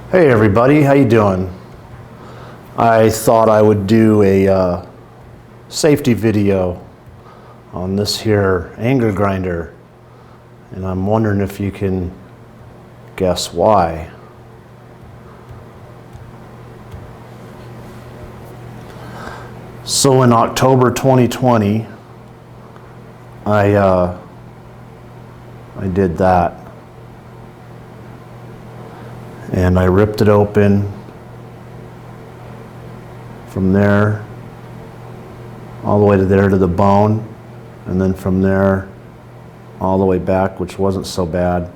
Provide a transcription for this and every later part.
Hey everybody, how you doing? I thought I would do a safety video on this here anger grinder, and I'm wondering if you can guess why. So in October 2020, I did that. And I ripped it open from there all the way to there to the bone, and then from there all the way back, which wasn't so bad.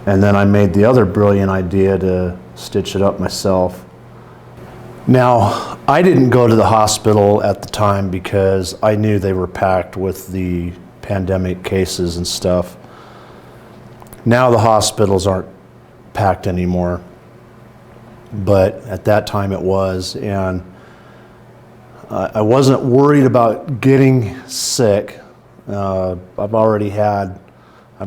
And then I made the other brilliant idea to stitch it up myself. Now, I didn't go to the hospital at the time because I knew they were packed with the pandemic cases and stuff. Now the hospitals aren't packed anymore, but at that time it was, and I wasn't worried about getting sick. I've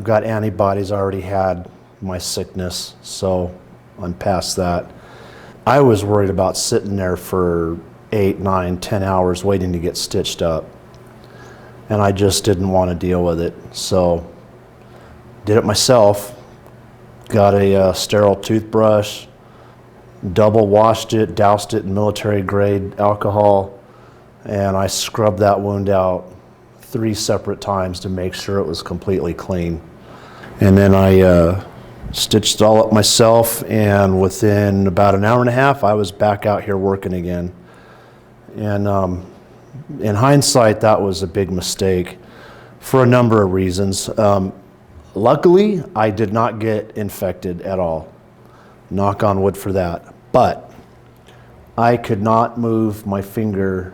got antibodies, I already had my sickness, so I'm past that. I was worried about sitting there for 8, 9, 10 hours waiting to get stitched up, and I just didn't want to deal with it, so did it myself. Got a sterile toothbrush, double washed it, doused it in military grade alcohol, and I scrubbed that wound out 3 separate times to make sure it was completely clean. And then I stitched it all up myself, and within about an hour and a half I was back out here working again. And in hindsight, that was a big mistake for a number of reasons. Luckily, I did not get infected at all. Knock on wood for that. But I could not move my finger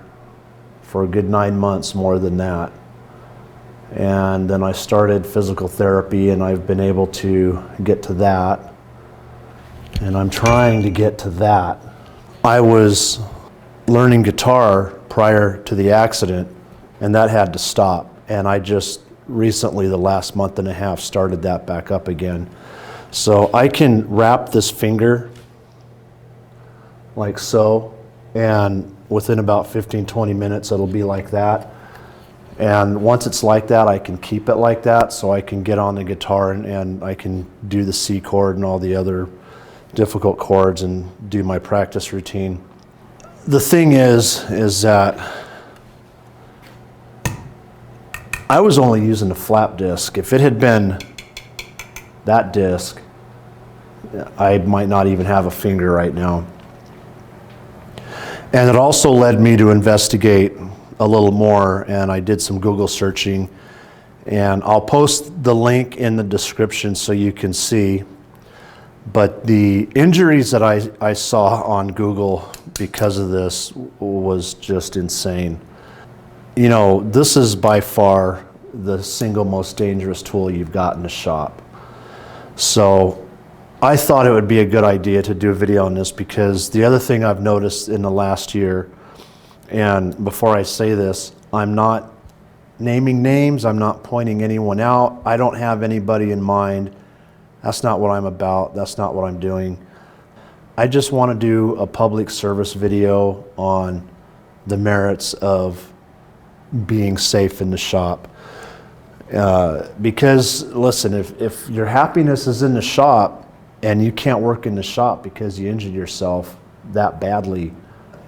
for a good 9 months more than that. And then I started physical therapy, and I've been able to get to that. And I'm trying to get to that. I was learning guitar prior to the accident, and that had to stop. And I just recently, the last month and a half, started that back up again. So I can wrap this finger like so, and within about 15-20 minutes it'll be like that. And once it's like that, I can keep it like that, so I can get on the guitar and I can do the C chord and all the other difficult chords and do my practice routine. The thing is that I was only using a flap disc. If it had been that disc, I might not even have a finger right now. And it also led me to investigate a little more, and I did some Google searching, and I'll post the link in the description so you can see. But the injuries that I saw on Google because of this was just insane. You know, this is by far the single most dangerous tool you've got in the shop. So I thought it would be a good idea to do a video on this, because the other thing I've noticed in the last year, and before I say this, I'm not naming names, I'm not pointing anyone out, I don't have anybody in mind. That's not what I'm about, that's not what I'm doing. I just want to do a public service video on the merits of being safe in the shop. Because listen, if your happiness is in the shop and you can't work in the shop because you injured yourself that badly,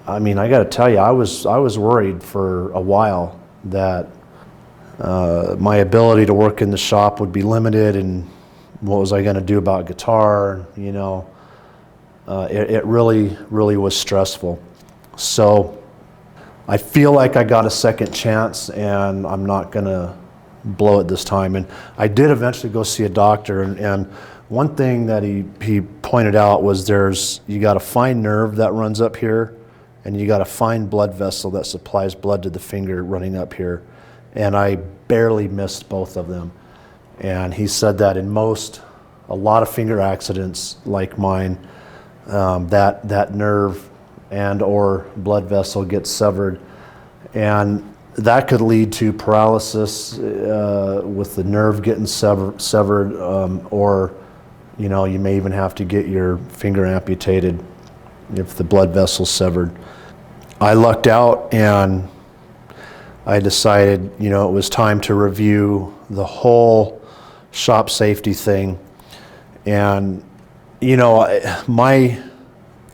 I mean, I got to tell you, I was worried for a while that my ability to work in the shop would be limited, and what was I going to do about guitar? You know, it really was stressful. So I feel like I got a second chance, and I'm not going to blow it this time. And I did eventually go see a doctor, and one thing that he pointed out was you got a fine nerve that runs up here, and you got a fine blood vessel that supplies blood to the finger running up here. And I barely missed both of them. And he said that in a lot of finger accidents like mine, that nerve and or blood vessel gets severed, and that could lead to paralysis with the nerve getting severed, or You know, you may even have to get your finger amputated if the blood vessel's severed. I lucked out and I decided, you know, it was time to review the whole shop safety thing. And, you know, my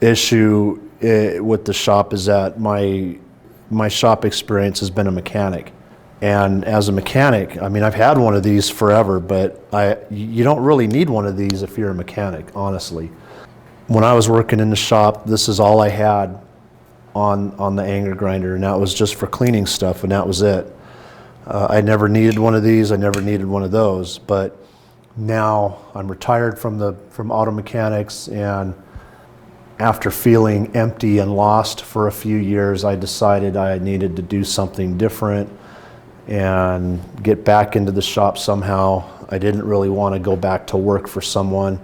issue with the shop is that my shop experience has been a mechanic. And as a mechanic, I mean, I've had one of these forever, but you don't really need one of these if you're a mechanic, honestly. When I was working in the shop, this is all I had on the anger grinder, and that was just for cleaning stuff, and that was it. I never needed one of these, I never needed one of those, but now I'm retired from auto mechanics, and after feeling empty and lost for a few years, I decided I needed to do something different and get back into the shop somehow. I didn't really want to go back to work for someone.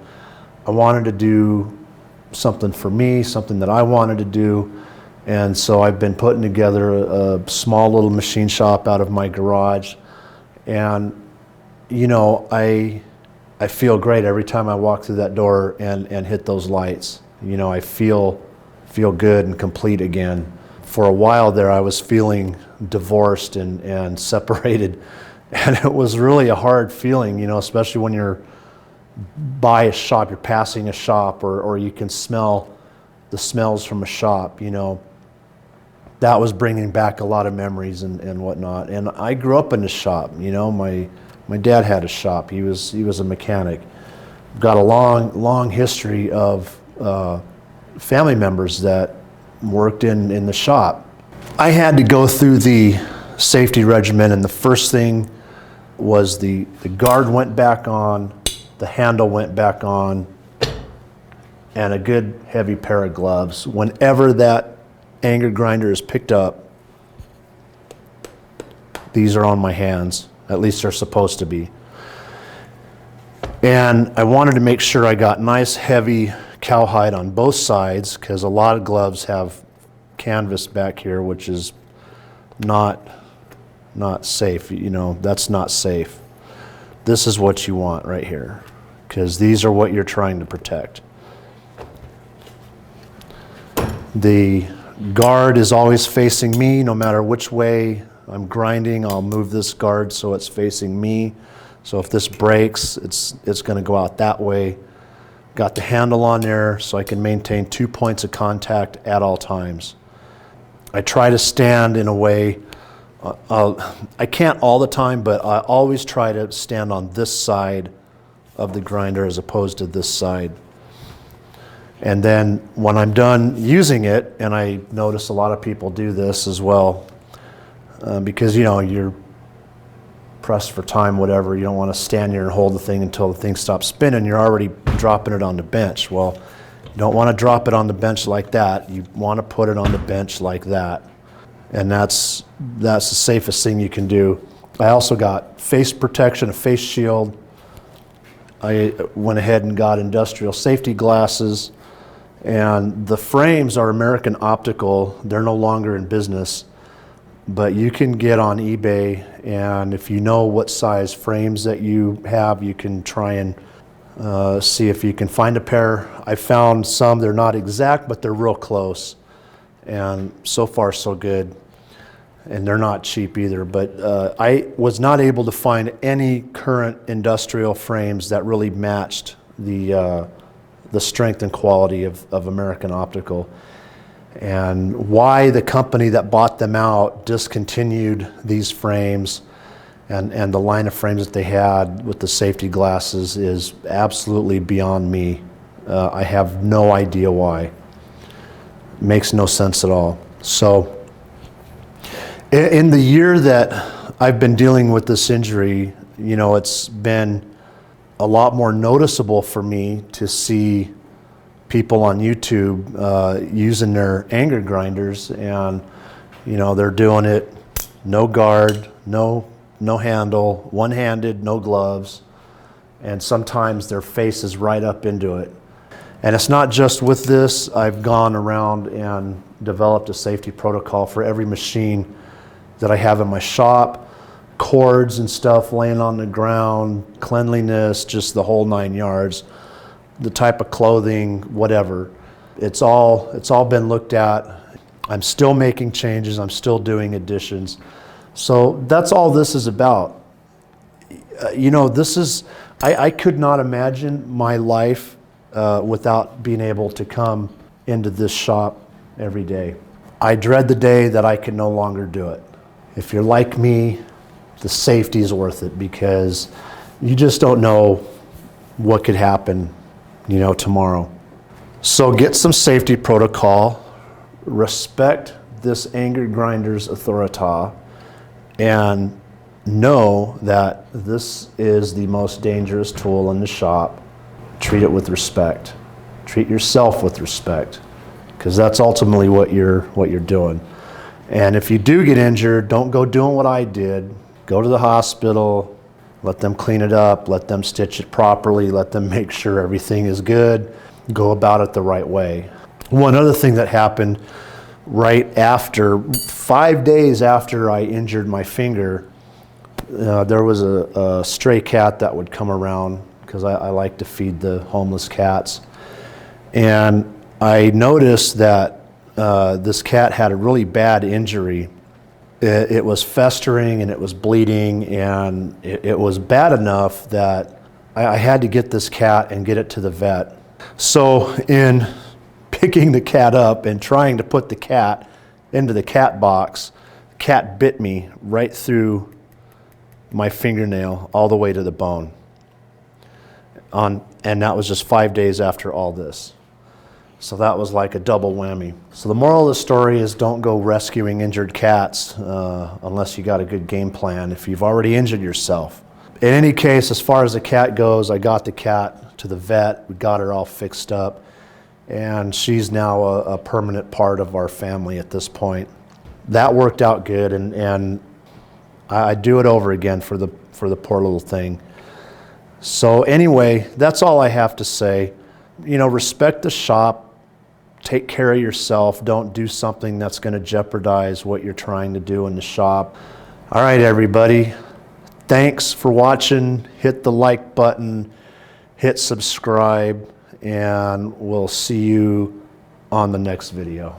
I wanted to do something for me, something that I wanted to do. And so I've been putting together a small little machine shop out of my garage. And, you know, I feel great every time I walk through that door and hit those lights. You know, I feel good and complete again. For a while there, I was feeling divorced and separated. And it was really a hard feeling, you know, especially when you're by a shop, you're passing a shop, or you can smell the smells from a shop, you know. That was bringing back a lot of memories and whatnot. And I grew up in the shop, you know. My dad had a shop. He was a mechanic. Got a long history of family members that worked in the shop. I had to go through the safety regimen, and the first thing was the guard went back on, the handle went back on, and a good heavy pair of gloves. Whenever that anger grinder is picked up, these are on my hands. At least they're supposed to be. And I wanted to make sure I got nice heavy cowhide on both sides, because a lot of gloves have canvas back here, which is not safe. You know, that's not safe. This is what you want right here, because these are what you're trying to protect. The guard is always facing me. No matter which way I'm grinding, I'll move this guard so it's facing me. So if this breaks, it's going to go out that way. Got the handle on there so I can maintain 2 points of contact at all times. I try to stand in a way, I can't all the time, but I always try to stand on this side of the grinder as opposed to this side. And then when I'm done using it, and I notice a lot of people do this as well, because, you know, you're pressed for time, whatever, you don't want to stand here and hold the thing until the thing stops spinning. You're already dropping it on the bench. Well, you don't want to drop it on the bench like that. You want to put it on the bench like that. And that's the safest thing you can do. I also got face protection, a face shield. I went ahead and got industrial safety glasses. And the frames are American Optical. They're no longer in business. But you can get on eBay, and if you know what size frames that you have, you can try and see if you can find a pair. I found some. They're not exact, but they're real close. And so far, so good. And they're not cheap either. But I was not able to find any current industrial frames that really matched the strength and quality of American Optical. And why the company that bought them out discontinued these frames and the line of frames that they had with the safety glasses is absolutely beyond me. I have no idea why. Makes no sense at all. So in the year that I've been dealing with this injury, you know, it's been a lot more noticeable for me to see people on YouTube using their anger grinders, and you know, they're doing it no guard, no handle, one-handed, no gloves, and sometimes their face is right up into it. And it's not just with this. I've gone around and developed a safety protocol for every machine that I have in my shop, cords and stuff laying on the ground, cleanliness, just the whole 9 yards. the type of clothing, whatever. It's all been looked at. I'm still making changes. I'm still doing additions. So that's all this is about. I could not imagine my life without being able to come into this shop every day. I dread the day that I can no longer do it. If you're like me, the safety is worth it, because you just don't know what could happen, tomorrow. So get some safety protocol, respect this Anger Grinder's authority, and know that this is the most dangerous tool in the shop. Treat it with respect. Treat yourself with respect, because that's ultimately what you're doing. And if you do get injured, don't go doing what I did. Go to the hospital, let them clean it up, let them stitch it properly, let them make sure everything is good. Go about it the right way. One other thing that happened right after, 5 days after I injured my finger, there was a stray cat that would come around, because I like to feed the homeless cats. And I noticed that this cat had a really bad injury. It was festering and it was bleeding, and it was bad enough that I had to get this cat and get it to the vet. So in picking the cat up and trying to put the cat into the cat box, the cat bit me right through my fingernail all the way to the bone. And that was just 5 days after all this. So that was like a double whammy. So the moral of the story is, don't go rescuing injured cats unless you got a good game plan if you've already injured yourself. In any case, as far as the cat goes, I got the cat to the vet. We got her all fixed up, and she's now a permanent part of our family at this point. That worked out good, and I'd do it over again for the poor little thing. So anyway, that's all I have to say. Respect the shop. Take care of yourself. Don't do something that's going to jeopardize what you're trying to do in the shop. All right, everybody. Thanks for watching. Hit the like button. Hit subscribe. And we'll see you on the next video.